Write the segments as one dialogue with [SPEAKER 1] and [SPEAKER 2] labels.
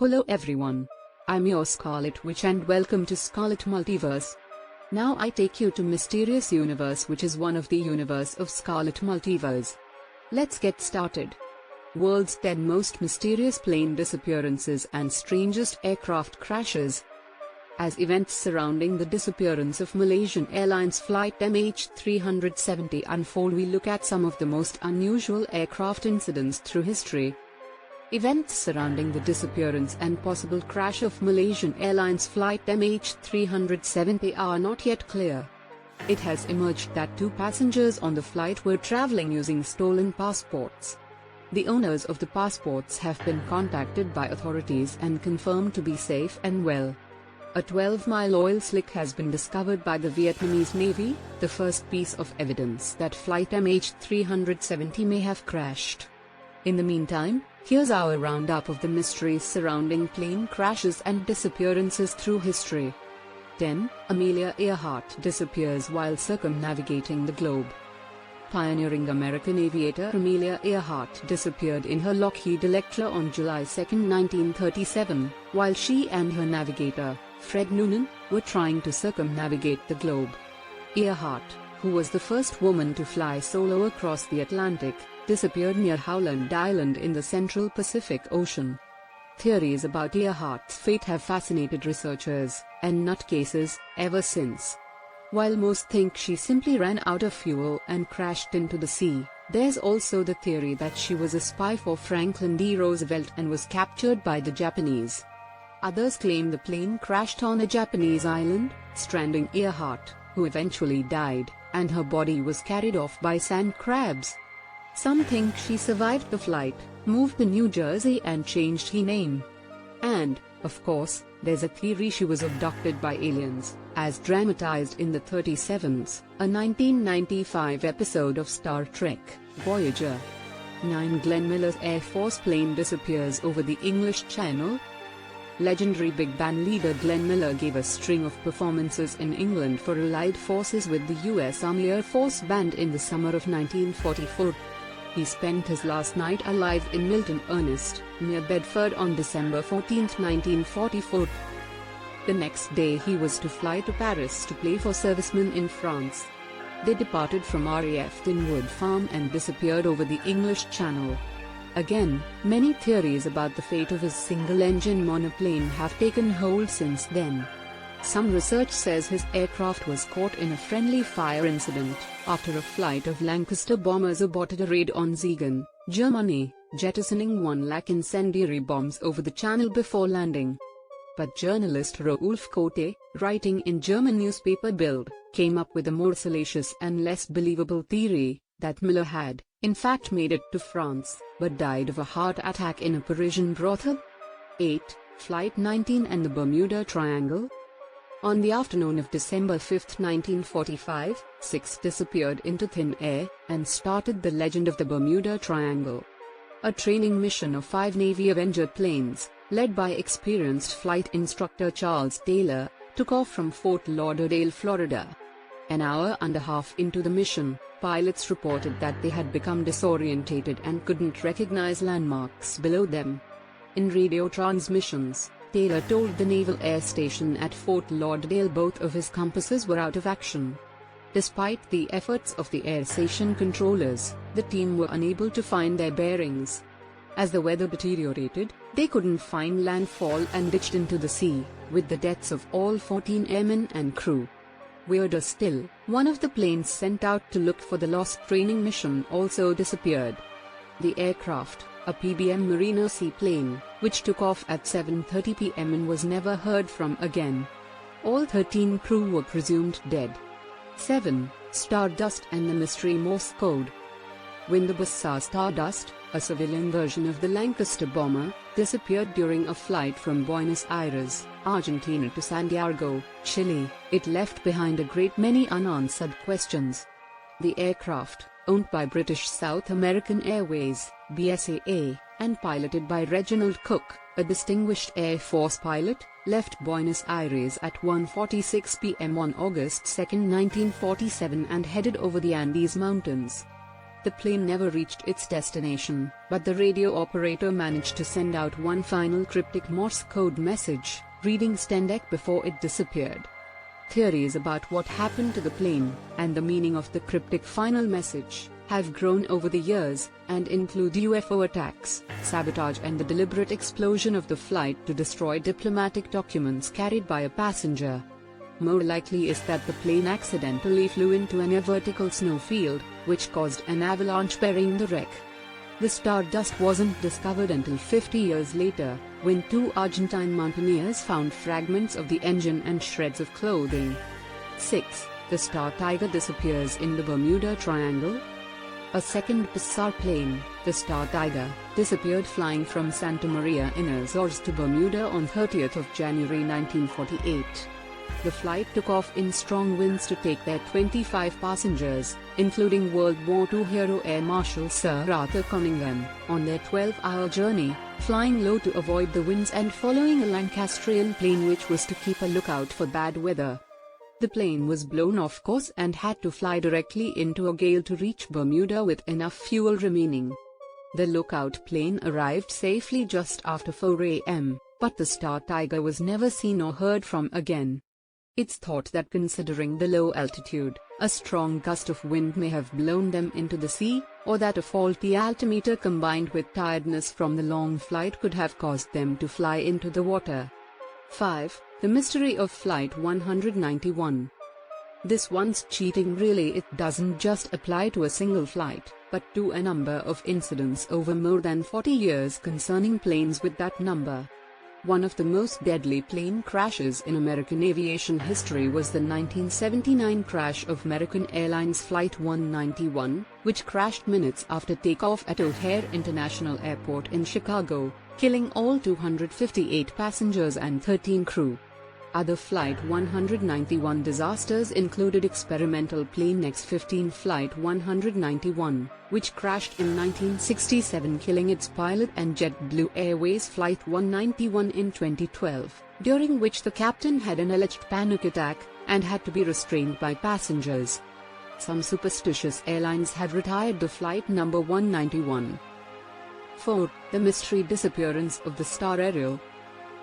[SPEAKER 1] Hello everyone. I'm your Scarlet Witch and welcome to Scarlet Multiverse. Now I take you to Mysterious Universe, which is one of the universe of Scarlet Multiverse. Let's get started. World's 10 most mysterious plane disappearances and strangest aircraft crashes. As events surrounding the disappearance of Malaysian Airlines flight MH370 unfold, we look at some of the most unusual aircraft incidents through history. Events surrounding the disappearance and possible crash of Malaysian Airlines flight MH370 are not yet clear. It has emerged that 2 passengers on the flight were traveling using stolen passports. The owners of the passports have been contacted by authorities and confirmed to be safe and well. A 12-mile oil slick has been discovered by the Vietnamese Navy, the first piece of evidence that flight MH370 may have crashed. In the meantime, here's our roundup of the mysteries surrounding plane crashes and disappearances through history. 10. Amelia Earhart disappears while circumnavigating the globe. Pioneering American aviator Amelia Earhart disappeared in her Lockheed Electra on July 2, 1937, while she and her navigator, Fred Noonan, were trying to circumnavigate the globe. Earhart, who was the first woman to fly solo across the Atlantic, disappeared near Howland Island in the Central Pacific Ocean. Theories about Earhart's fate have fascinated researchers and nutcases ever since. While most think she simply ran out of fuel and crashed into the sea, there's also the theory that she was a spy for Franklin D. Roosevelt and was captured by the Japanese. Others claim the plane crashed on a Japanese island, stranding Earhart, who eventually died, and her body was carried off by sand crabs. Some think she survived the flight, moved to New Jersey and changed her name. And, of course, there's a theory she was abducted by aliens, as dramatized in The 37s, a 1995 episode of Star Trek, Voyager. 9. Glenn Miller's Air Force plane disappears over the English Channel. Legendary big band leader Glenn Miller gave a string of performances in England for Allied forces with the US Army Air Force Band in the summer of 1944. He spent his last night alive in Milton Ernest, near Bedford on December 14, 1944. The next day he was to fly to Paris to play for servicemen in France. They departed from RAF Tinwood Farm and disappeared over the English Channel. Again, many theories about the fate of his single-engine monoplane have taken hold since then. Some research says his aircraft was caught in a friendly fire incident, after a flight of Lancaster bombers aborted a raid on Siegen, Germany, jettisoning 1 lakh incendiary bombs over the channel before landing. But journalist Rolf Cote, writing in German newspaper Bild, came up with a more salacious and less believable theory, that Miller had, in fact, made it to France, but died of a heart attack in a Parisian brothel. 8. Flight 19 and the Bermuda Triangle. On the afternoon of December 5, 1945, 6 disappeared into thin air, and started the legend of the Bermuda Triangle. A training mission of 5 Navy Avenger planes, led by experienced flight instructor Charles Taylor, took off from Fort Lauderdale, Florida. An hour and a half into the mission, pilots reported that they had become disorientated and couldn't recognize landmarks below them. In radio transmissions, Taylor told the Naval Air Station at Fort Lauderdale both of his compasses were out of action. Despite the efforts of the air station controllers, the team were unable to find their bearings. As the weather deteriorated, they couldn't find landfall and ditched into the sea, with the deaths of all 14 airmen and crew. Weirder still, one of the planes sent out to look for the lost training mission also disappeared. The aircraft, a PBM Mariner seaplane, which took off at 7:30 p.m. and was never heard from again. All 13 crew were presumed dead. 7. Stardust and the Mystery Morse Code. Windibusa Stardust, a civilian version of the Lancaster bomber, disappeared during a flight from Buenos Aires, Argentina to Santiago, Chile. It left behind a great many unanswered questions. The aircraft, owned by British South American Airways, BSAA, and piloted by Reginald Cook, a distinguished Air Force pilot, left Buenos Aires at 1:46 p.m. on August 2, 1947 and headed over the Andes Mountains. The plane never reached its destination, but the radio operator managed to send out one final cryptic Morse code message, reading strangest before it disappeared. Theories about what happened to the plane, and the meaning of the cryptic final message, have grown over the years, and include UFO attacks, sabotage and the deliberate explosion of the flight to destroy diplomatic documents carried by a passenger. More likely is that the plane accidentally flew into an vertical snowfield, which caused an avalanche burying the wreck. The stardust wasn't discovered until 50 years later, when two Argentine mountaineers found fragments of the engine and shreds of clothing. 6. The Star Tiger disappears in the Bermuda Triangle. A second bizarre plane, the Star Tiger, disappeared flying from Santa Maria in Azores to Bermuda on 30th of January 1948. The flight took off in strong winds to take their 25 passengers, including World War II hero Air Marshal Sir Arthur Cunningham, on their 12-hour journey, flying low to avoid the winds and following a Lancastrian plane which was to keep a lookout for bad weather. The plane was blown off course and had to fly directly into a gale to reach Bermuda with enough fuel remaining. The lookout plane arrived safely just after 4 a.m., but the Star Tiger was never seen or heard from again. It's thought that considering the low altitude, a strong gust of wind may have blown them into the sea, or that a faulty altimeter combined with tiredness from the long flight could have caused them to fly into the water. 5. The mystery of Flight 191. This one's cheating. Really, it doesn't just apply to a single flight, but to a number of incidents over more than 40 years concerning planes with that number. One of the most deadly plane crashes in American aviation history was the 1979 crash of American Airlines Flight 191, which crashed minutes after takeoff at O'Hare International Airport in Chicago, killing all 258 passengers and 13 crew. Other Flight 191 disasters included experimental plane X-15 Flight 191, which crashed in 1967 killing its pilot, and JetBlue Airways Flight 191 in 2012, during which the captain had an alleged panic attack, and had to be restrained by passengers. Some superstitious airlines have retired the flight number 191. 4. The mystery disappearance of the Star Ariel.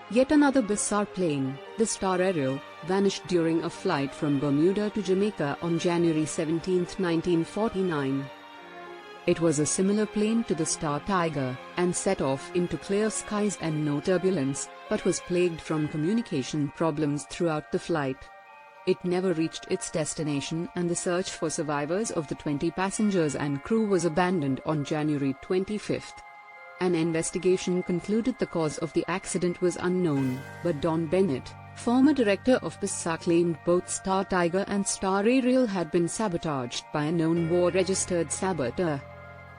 [SPEAKER 1] Yet another bizarre plane, the Star Ariel, vanished during a flight from Bermuda to Jamaica on January 17, 1949. It was a similar plane to the Star Tiger, and set off into clear skies and no turbulence, but was plagued from communication problems throughout the flight. It never reached its destination, and the search for survivors of the 20 passengers and crew was abandoned on January 25. An investigation concluded the cause of the accident was unknown, but Don Bennett, former director of PISA, claimed both Star Tiger and Star Ariel had been sabotaged by a known war-registered saboteur.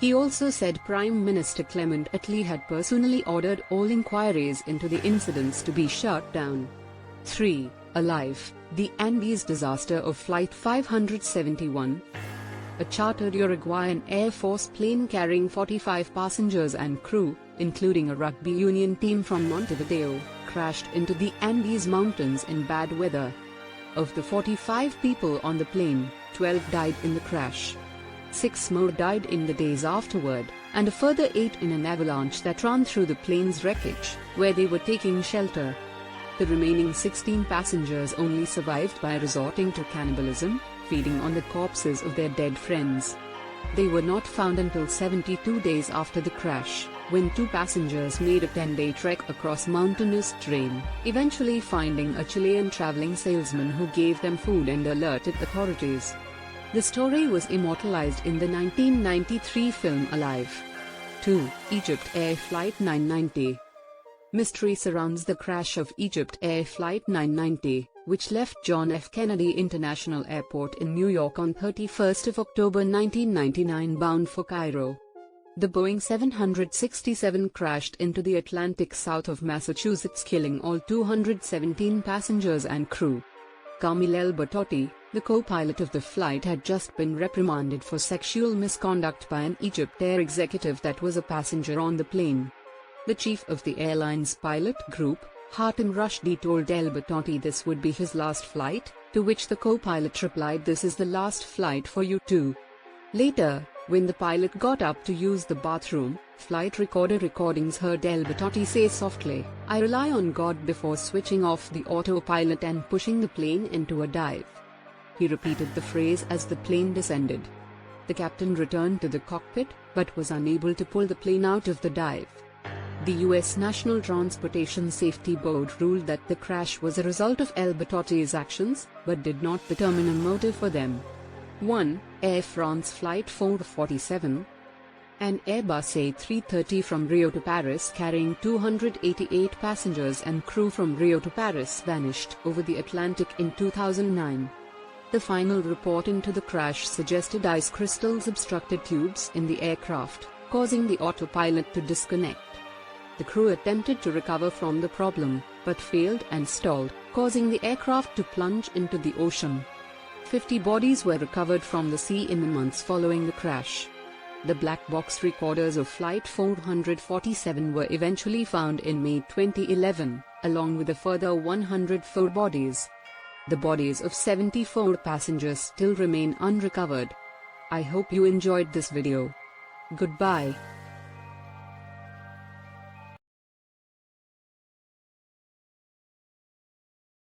[SPEAKER 1] He also said Prime Minister Clement Attlee had personally ordered all inquiries into the incidents to be shut down. 3. Alive, the Andes disaster of Flight 571. A chartered Uruguayan Air Force plane carrying 45 passengers and crew, including a rugby union team from Montevideo, crashed into the Andes Mountains in bad weather. Of the 45 people on the plane, 12 died in the crash. 6 more died in the days afterward, and a further 8 in an avalanche that ran through the plane's wreckage, where they were taking shelter. The remaining 16 passengers only survived by resorting to cannibalism, feeding on the corpses of their dead friends. They were not found until 72 days after the crash, when 2 passengers made a 10-day trek across mountainous terrain, eventually finding a Chilean traveling salesman who gave them food and alerted authorities. The story was immortalized in the 1993 film Alive. 2. Egypt Air Flight 990. Mystery surrounds the crash of Egypt Air Flight 990, which left John F. Kennedy International Airport in New York on 31 October 1999 bound for Cairo. The Boeing 767 crashed into the Atlantic south of Massachusetts, killing all 217 passengers and crew. Camille Bertotti, the co-pilot of the flight, had just been reprimanded for sexual misconduct by an Egypt Air executive that was a passenger on the plane. The chief of the airline's pilot group, Hatem Rushdie, told El Bertotti this would be his last flight, to which the co-pilot replied, "This is the last flight for you too." Later, When the pilot got up to use the bathroom, flight recorder recordings heard El Batotti say softly, "I rely on God," before switching off the autopilot and pushing the plane into a dive. He repeated the phrase as the plane descended. The captain returned to the cockpit, but was unable to pull the plane out of the dive. The U.S. National Transportation Safety Board ruled that the crash was a result of El Batotti's actions, but did not determine a motive for them. 1. Air France Flight 447. An Airbus A330 from Rio to Paris carrying 288 passengers and crew from Rio to Paris vanished over the Atlantic in 2009. The final report into the crash suggested ice crystals obstructed tubes in the aircraft, causing the autopilot to disconnect. The crew attempted to recover from the problem, but failed and stalled, causing the aircraft to plunge into the ocean. 50 bodies were recovered from the sea in the months following the crash. The black box recorders of Flight 447 were eventually found in May 2011, along with a further 104 bodies. The bodies of 74 passengers still remain unrecovered. I hope you enjoyed this video. Goodbye.